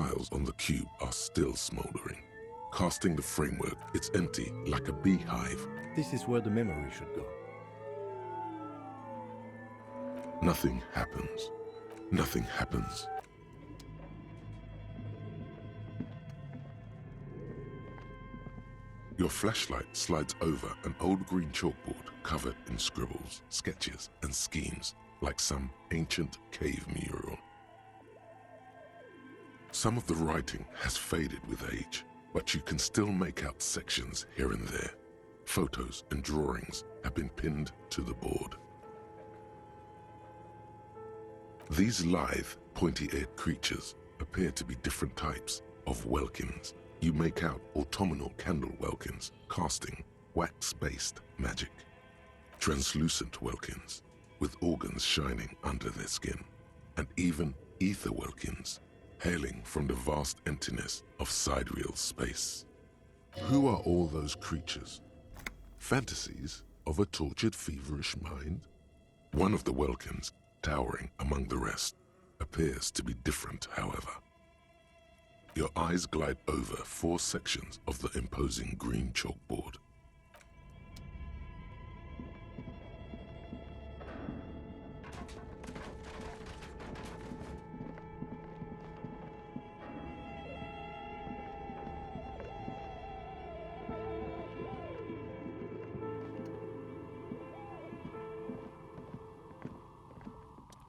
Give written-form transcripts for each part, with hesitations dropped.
tiles on the cube are still smoldering. Casting the framework, it's empty like a beehive. This is where the memory should go. Nothing happens. Nothing happens. Your flashlight slides over an old green chalkboard covered in scribbles, sketches, and schemes like some ancient cave mural. Some of the writing has faded with age, but you can still make out sections here and there. Photos and drawings have been pinned to the board. These lithe, pointy-eared creatures appear to be different types of welkins. You make out autumnal candle welkins casting wax-based magic. Translucent welkins with organs shining under their skin. And even ether welkins hailing from the vast emptiness of sidereal space. Who are all those creatures? Fantasies of a tortured, feverish mind? One of the welkins, towering among the rest, appears to be different, however. Your eyes glide over 4 sections of the imposing green chalkboard.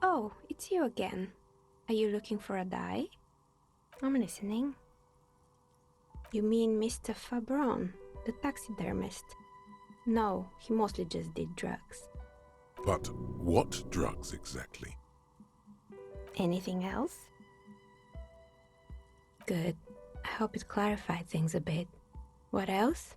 Oh, it's you again. Are you looking for a die? I'm listening. You mean Mr. Fabron, the taxidermist? No, he mostly just did drugs. But what drugs exactly? Anything else? Good. I hope it clarified things a bit. What else?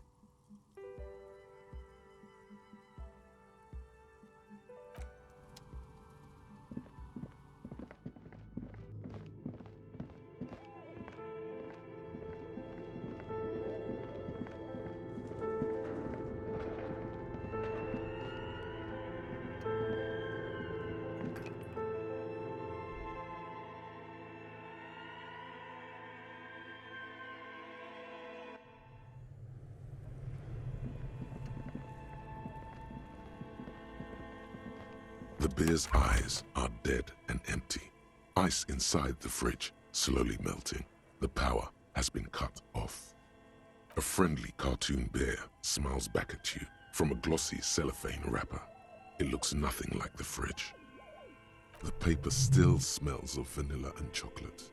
The beer's eyes are dead and empty. Ice inside the fridge slowly melting. The power has been cut off. A friendly cartoon bear smiles back at you from a glossy cellophane wrapper. It looks nothing like the fridge. The paper still smells of vanilla and chocolate.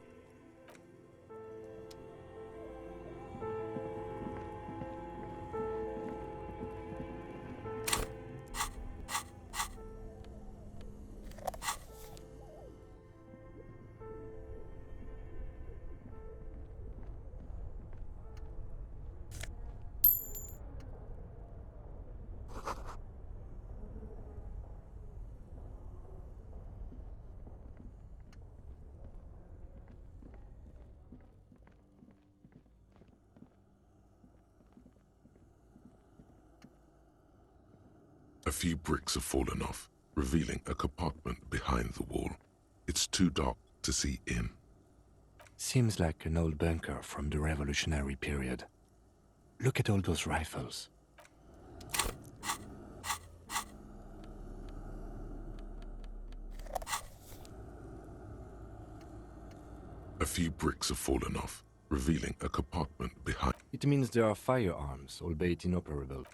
A few bricks have fallen off, revealing a compartment behind the wall. It's too dark to see in. Seems like an old bunker from the revolutionary period. Look at all those rifles. A few bricks have fallen off, revealing a compartment behind. It means there are firearms, albeit inoperable.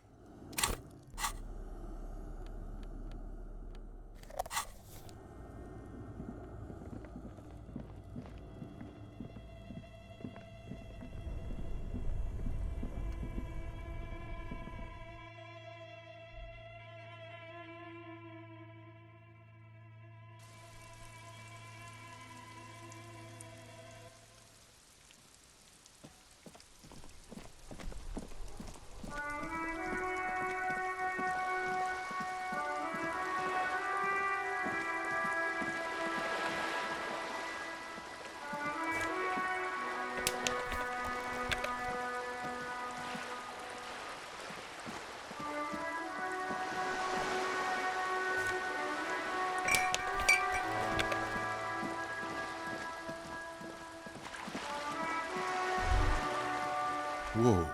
Whoa,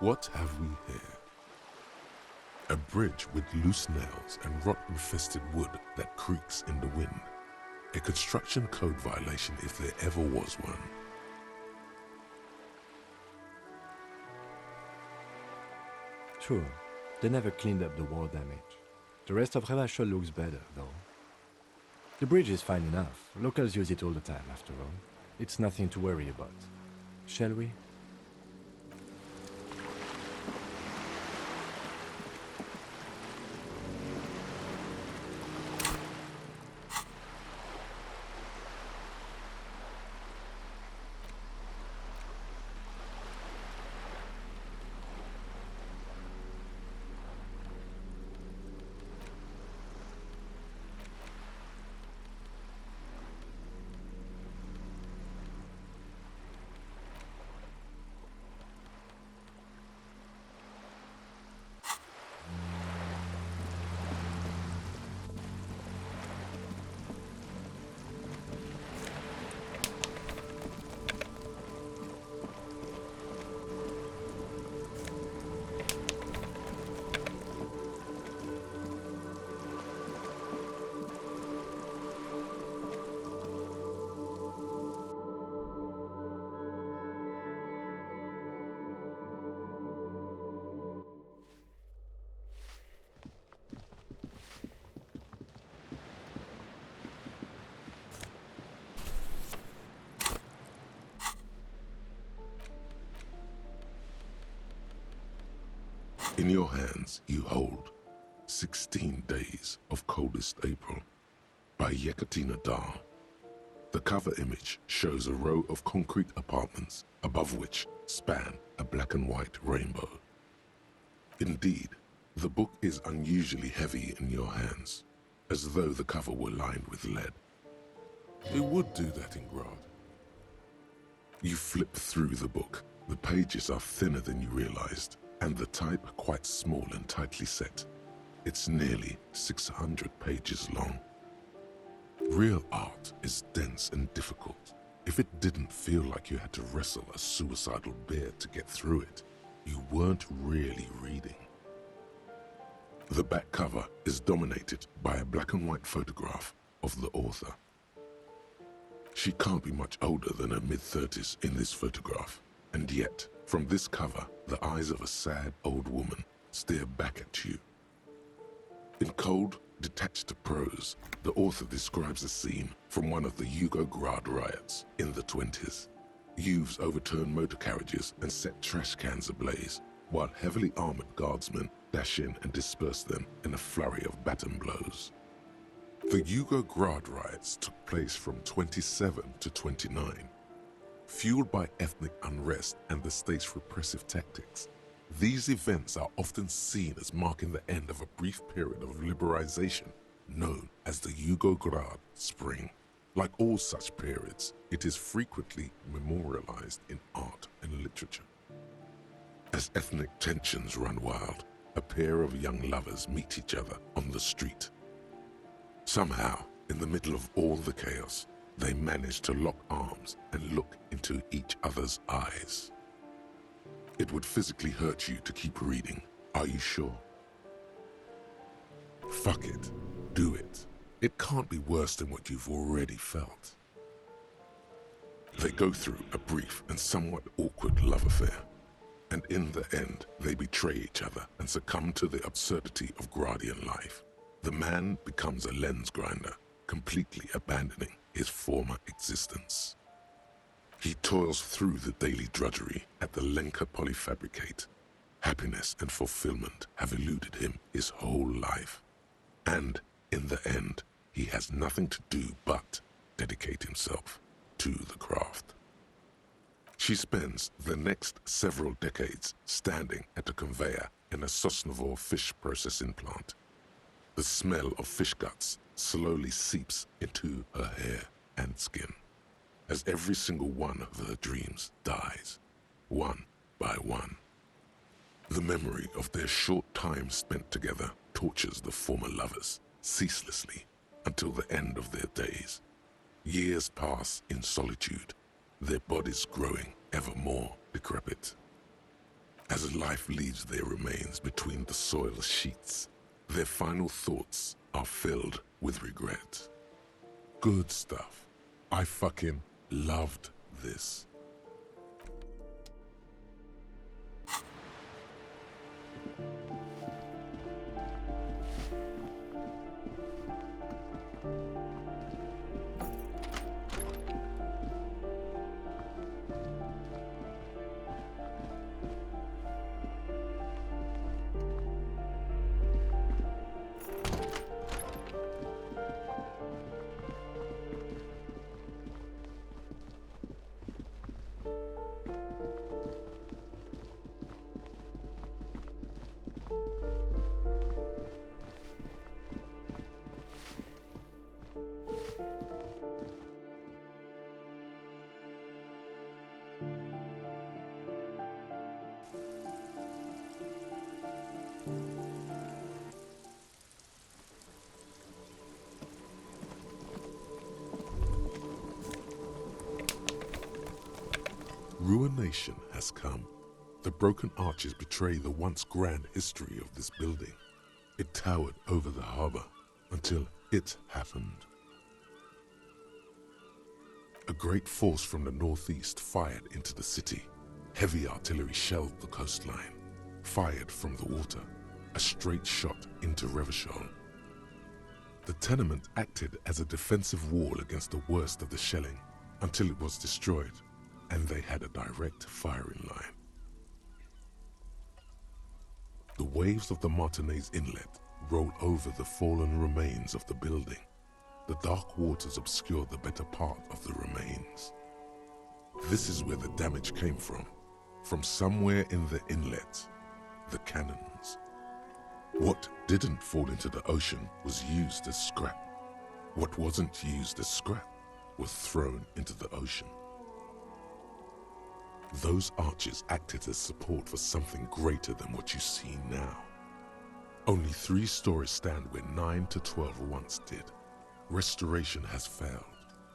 what have we here? A bridge with loose nails and rot-infested wood that creaks in the wind. A construction code violation if there ever was one. True, they never cleaned up the war damage. The rest of Revachol looks better, though. The bridge is fine enough. Locals use it all the time, after all. It's nothing to worry about. Shall we? In your hands you hold 16 Days of Coldest April by Yekaterina Dahl. The cover image shows a row of concrete apartments above which span a black and white rainbow. Indeed, the book is unusually heavy in your hands, as though the cover were lined with lead. It would do that in Grad. You flip through the book. The pages are thinner than you realized, and the type quite small and tightly set. It's nearly 600 pages long. Real art is dense and difficult. If it didn't feel like you had to wrestle a suicidal bear to get through it, you weren't really reading. The back cover is dominated by a black and white photograph of the author. She can't be much older than her mid-30s in this photograph, and yet, from this cover, the eyes of a sad old woman stare back at you. In cold, detached prose, the author describes a scene from one of the Yugograd riots in the 20s. Youths overturn motor carriages and set trash cans ablaze, while heavily armored guardsmen dash in and disperse them in a flurry of baton blows. The Yugograd riots took place from 27 to 29. Fueled by ethnic unrest and the state's repressive tactics, these events are often seen as marking the end of a brief period of liberalization known as the Yugograd Spring. Like all such periods, it is frequently memorialized in art and literature. As ethnic tensions run wild, a pair of young lovers meet each other on the street. Somehow, in the middle of all the chaos, they manage to lock arms and look into each other's eyes. It would physically hurt you to keep reading. Are you sure? Fuck it. Do it. It can't be worse than what you've already felt. They go through a brief and somewhat awkward love affair, and in the end, they betray each other and succumb to the absurdity of Gradian life. The man becomes a lens grinder, completely abandoning his former existence. He toils through the daily drudgery at the Lenka polyfabricate. Happiness and fulfillment have eluded him his whole life. And, in the end, he has nothing to do but dedicate himself to the craft. She spends the next several decades standing at a conveyor in a Sosnovo fish processing plant. The smell of fish guts slowly seeps into her hair and skin, as every single one of her dreams dies, one by one. The memory of their short time spent together tortures the former lovers ceaselessly until the end of their days. Years pass in solitude, their bodies growing ever more decrepit. As life leaves their remains between the soil sheets, their final thoughts are filled with regret. Good stuff. I fucking loved this. Ruination has come. The broken arches betray the once grand history of this building. It towered over the harbor until it happened. A great force from the northeast fired into the city. Heavy artillery shelled the coastline, fired from the water, a straight shot into Revachol. The tenement acted as a defensive wall against the worst of the shelling until it was destroyed, and they had a direct firing line. The waves of the Martinez Inlet roll over the fallen remains of the building. The dark waters obscure the better part of the remains. This is where the damage came from somewhere in the inlet, the cannons. What didn't fall into the ocean was used as scrap. What wasn't used as scrap was thrown into the ocean. Those arches acted as support for something greater than what you see now. Only 3 stories stand where 9 to 12 once did. Restoration has failed.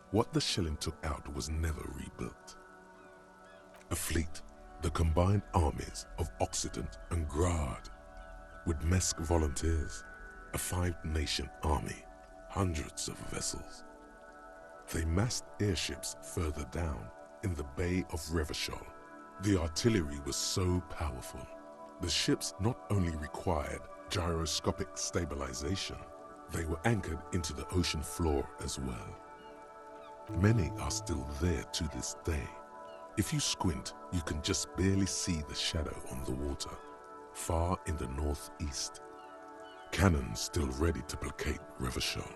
What the shelling took out was never rebuilt. A fleet, the combined armies of Occident and Grad, with Mesk volunteers, a 5-nation army, hundreds of vessels. They massed airships further down in the Bay of Revachol. The artillery was so powerful. The ships not only required gyroscopic stabilization, they were anchored into the ocean floor as well. Many are still there to this day. If you squint, you can just barely see the shadow on the water, far in the northeast. Cannons still ready to placate Revachol.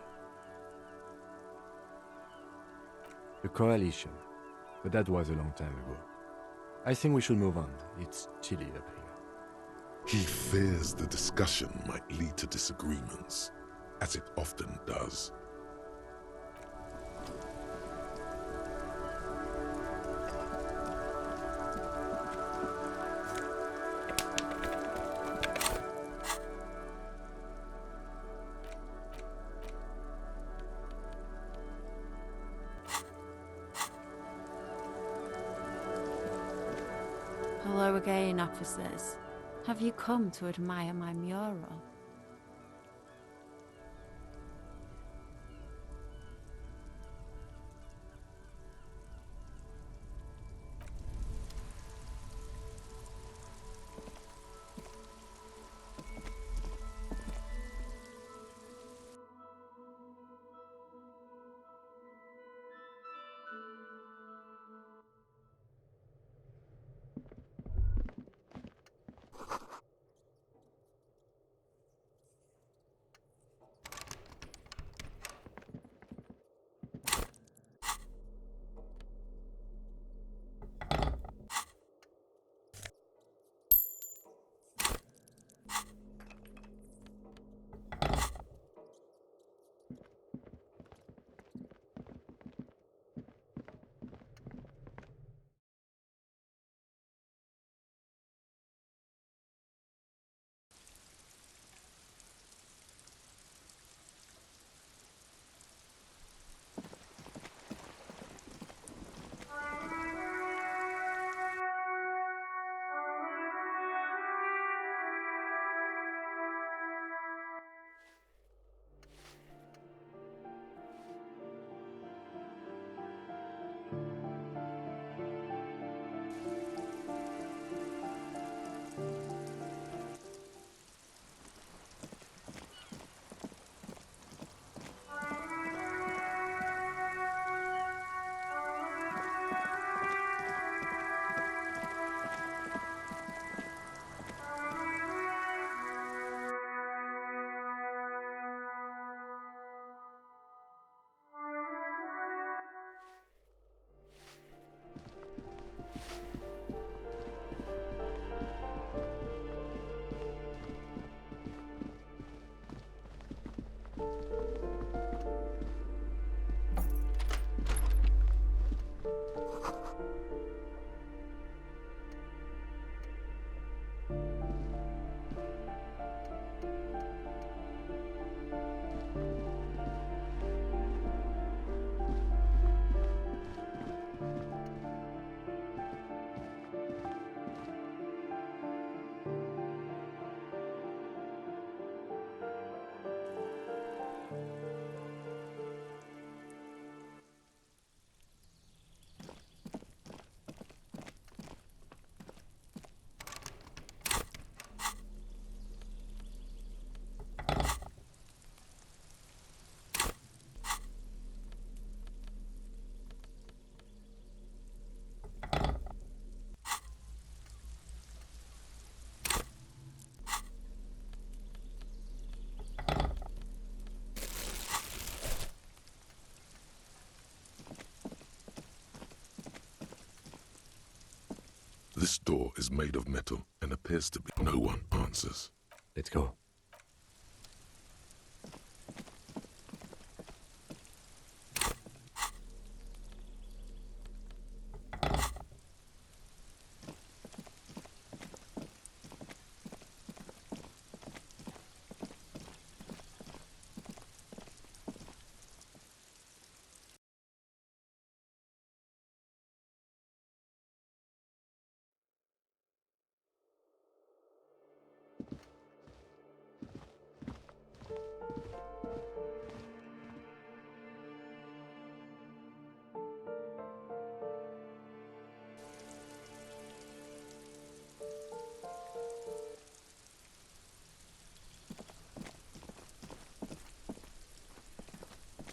The coalition, but that was a long time ago. I think we should move on. It's chilly up here. He fears the discussion might lead to disagreements, as it often does. Hello again, officers. Have you come to admire my mural? This door is made of metal and appears to be... No one answers. Let's go.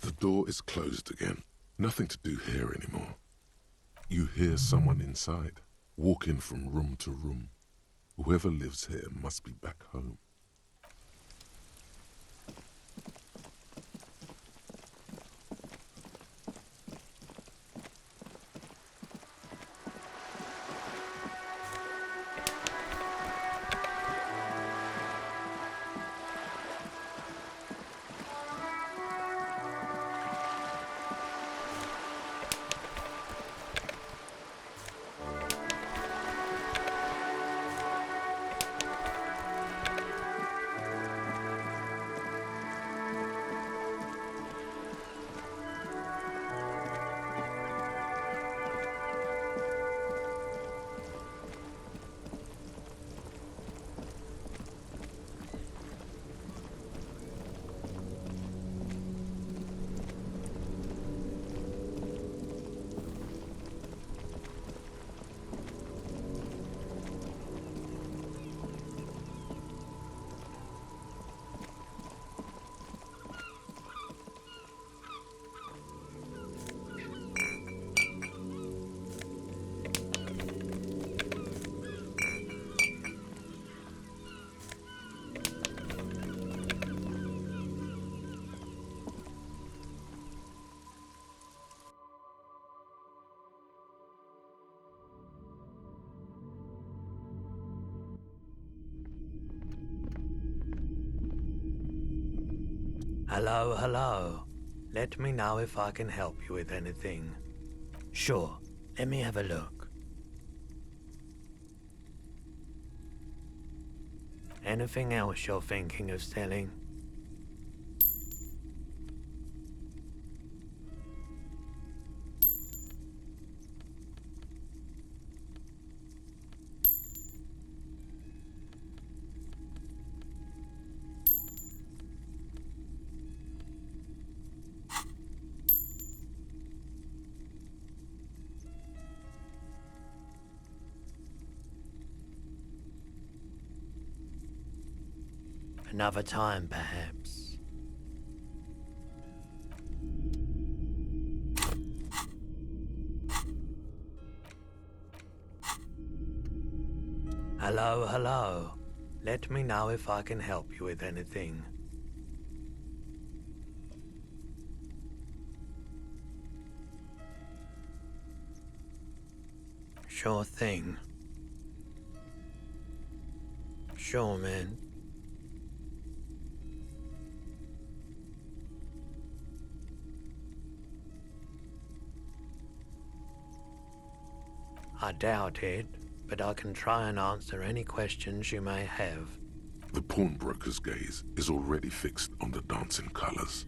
The door is closed again. Nothing to do here anymore. You hear someone inside, walking from room to room. Whoever lives here must be back home. Hello, hello. Let me know if I can help you with anything. Sure, let me have a look. Anything else you're thinking of selling? Another time, perhaps. Hello, hello. Let me know if I can help you with anything. Sure thing. Sure, man. I doubt it, but I can try and answer any questions you may have. The pawnbroker's gaze is already fixed on the dancing colors.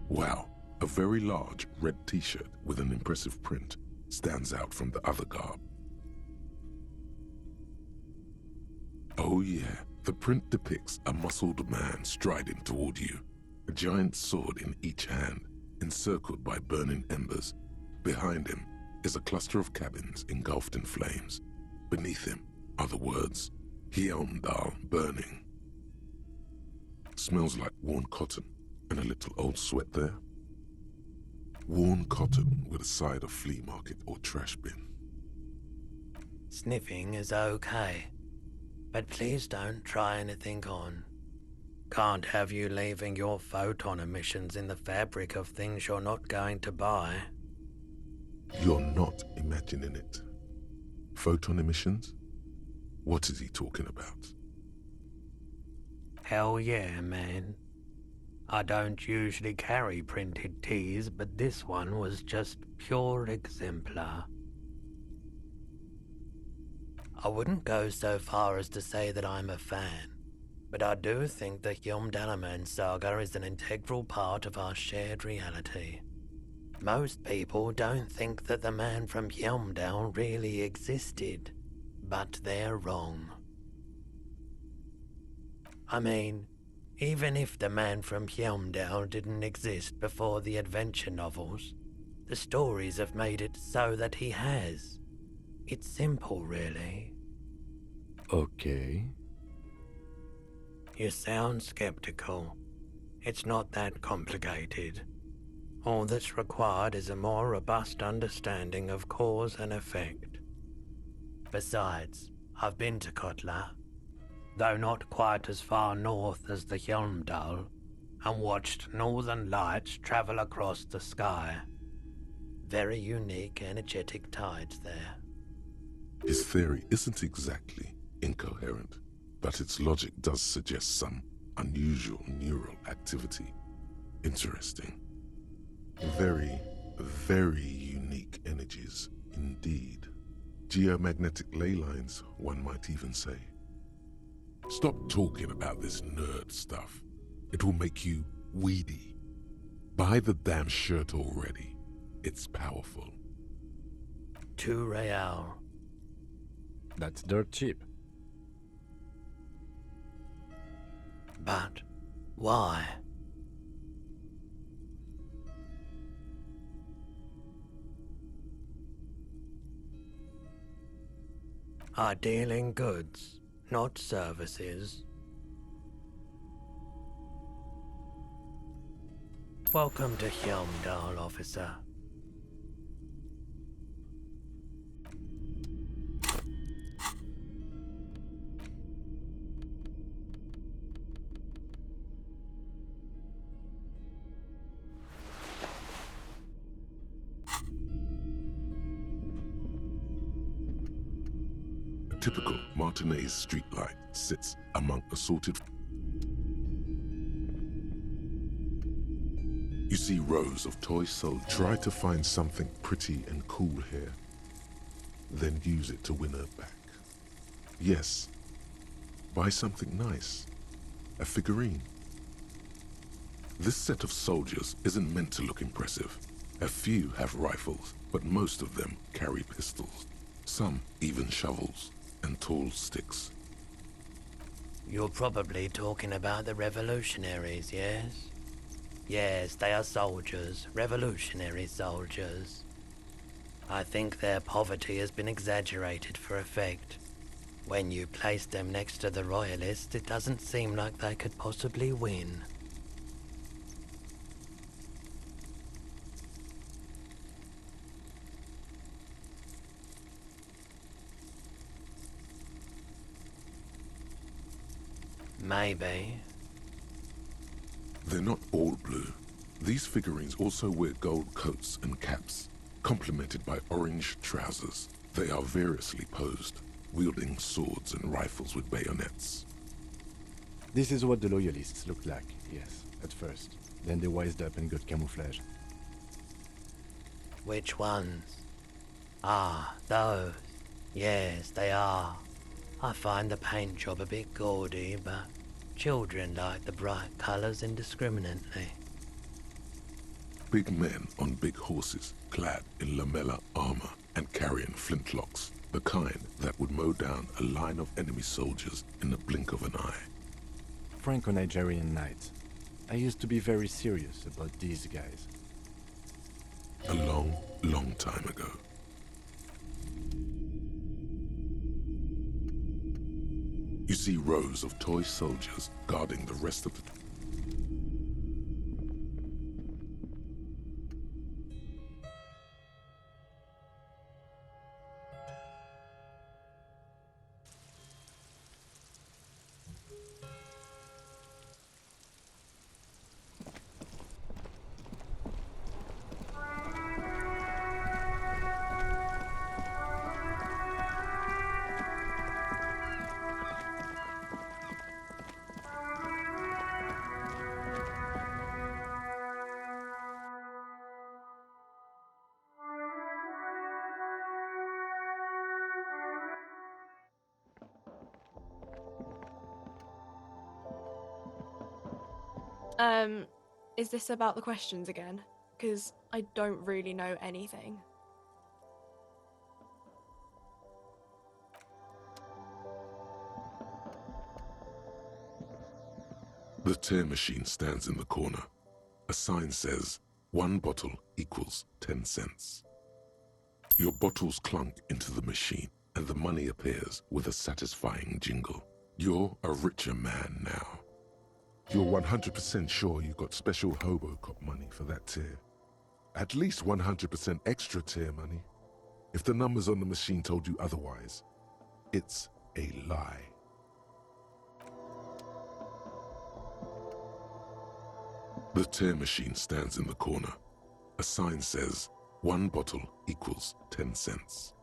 Wow, a very large red t-shirt with an impressive print stands out from the other garb. Oh yeah, the print depicts a muscled man striding toward you, a giant sword in each hand, encircled by burning embers. Behind him is a cluster of cabins engulfed in flames. Beneath him are the words, Hyundal burning. Smells like worn cotton and a little old sweat there. Worn cotton with a side of flea market or trash bin. Sniffing is okay, but please don't try anything on. Can't have you leaving your photon emissions in the fabric of things you're not going to buy. You're not imagining it. Photon emissions? What is he talking about? Hell yeah, man. I don't usually carry printed tees, but this one was just pure exemplar. I wouldn't go so far as to say that I'm a fan, but I do think the Hyum saga is an integral part of our shared reality. Most people don't think that the man from Hyumdal really existed, but they're wrong. I mean, even if the man from Hyumdal didn't exist before the adventure novels, the stories have made it so that he has. It's simple, really. Okay. You sound skeptical. It's not that complicated. All that's required is a more robust understanding of cause and effect. Besides, I've been to Kotla, though not quite as far north as the Hyumdal, and watched northern lights travel across the sky. Very unique, energetic tides there. His theory isn't exactly incoherent, but its logic does suggest some unusual neural activity. Interesting. Very, very unique energies indeed. Geomagnetic ley lines, one might even say. Stop talking about this nerd stuff. It will make you weedy. Buy the damn shirt already. It's powerful. 2 real. That's dirt cheap. But why? I deal in goods, not services. Welcome to Hyumdal, officer. A typical Martinez streetlight sits among assorted. You see rows of toy soldiers. Try to find something pretty and cool here, then use it to win her back. Yes, buy something nice, a figurine. This set of soldiers isn't meant to look impressive. A few have rifles, but most of them carry pistols. Some even shovels and tall sticks. You're probably talking about the revolutionaries, yes? Yes, they are soldiers, revolutionary soldiers. I think their poverty has been exaggerated for effect. When you place them next to the royalists, it doesn't seem like they could possibly win. Maybe. They're not all blue. These figurines also wear gold coats and caps, complemented by orange trousers. They are variously posed, wielding swords and rifles with bayonets. This is what the loyalists looked like, yes, at first. Then they wised up and got camouflage. Which ones? Ah, those. Yes, they are. I find the paint job a bit gaudy, but children like the bright colours indiscriminately. Big men on big horses, clad in lamella armor and carrying flintlocks, the kind that would mow down a line of enemy soldiers in the blink of an eye. Franco-Nigerian knights. I used to be very serious about these guys. A long, long time ago. You see rows of toy soldiers guarding the rest of the... Is this about the questions again? Because I don't really know anything. The tear machine stands in the corner. A sign says, 1 bottle equals 10 cents. Your bottles clunk into the machine, and the money appears with a satisfying jingle. You're a richer man now. You're 100% sure you got special hobo cop money for that tear. At least 100% extra tear money. If the numbers on the machine told you otherwise, it's a lie. The tear machine stands in the corner. A sign says, 1 bottle equals 10 cents.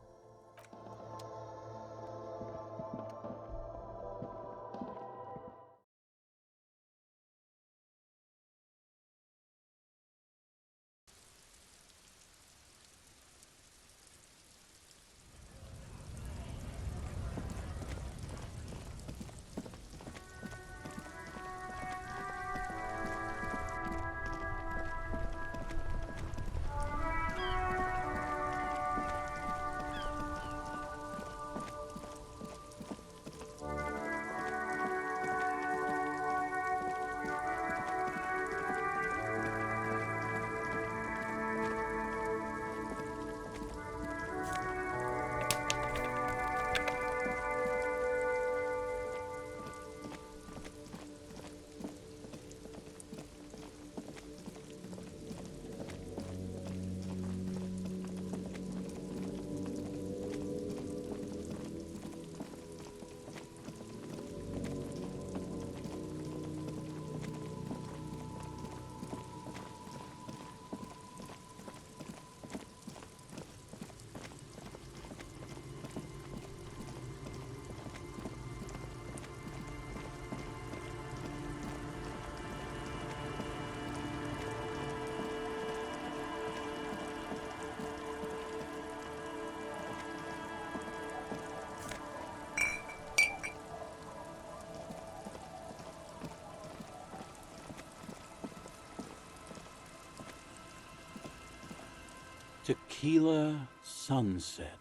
Tequila sunset.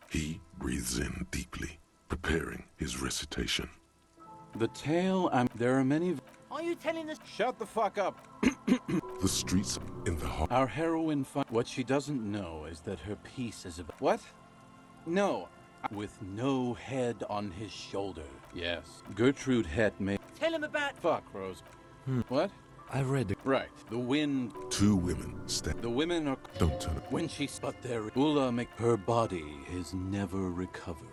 He breathes in deeply, preparing his recitation. The tale there are many. Are you telling us? Shut the fuck up. The streets in the heart. Our heroine what she doesn't know is that her piece is about. What? No. With no head on his shoulder. Yes. Gertrude Het made. Tell him about. Fuck, Rose. What? I read the... Right. The wind. 2 women stand. The women are. Don't turn it. When she spot there, Ula make her body is never recovered.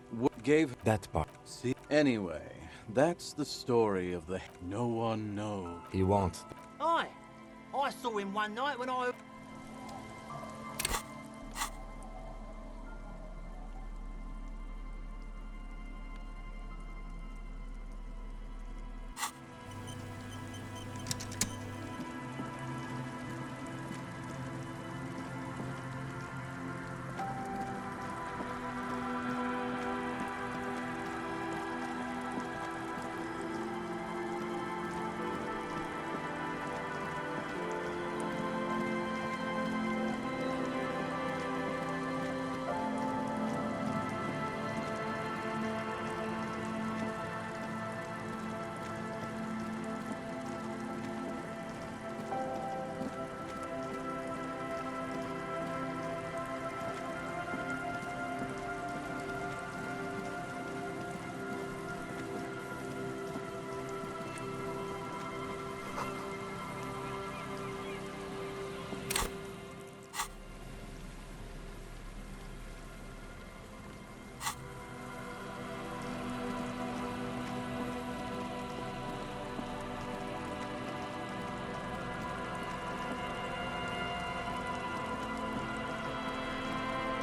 What gave that part. See? Anyway, that's the story of the. No one knows. He won't. Aye. I saw him one night when I.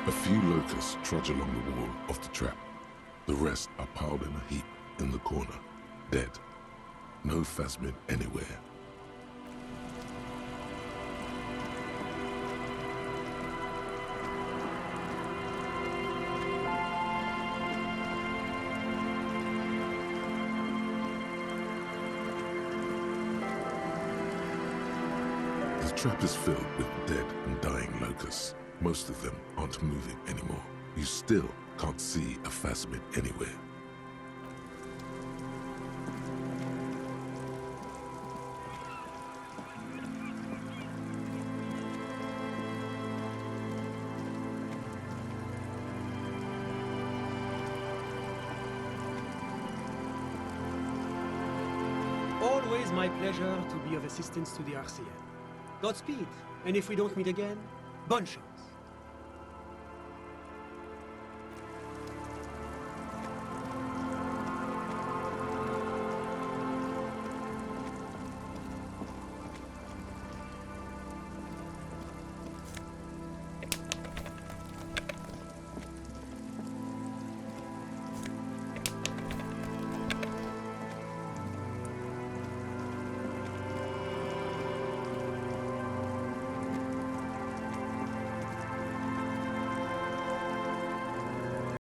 A few locusts trudge along the wall of the trap. The rest are piled in a heap in the corner, dead. No phasmid anywhere. trap is filled with dead and dying locusts. Most of them aren't moving anymore. You still can't see a phasmid anywhere. Always my pleasure to be of assistance to the RCM. Godspeed, and if we don't meet again, bonne chance.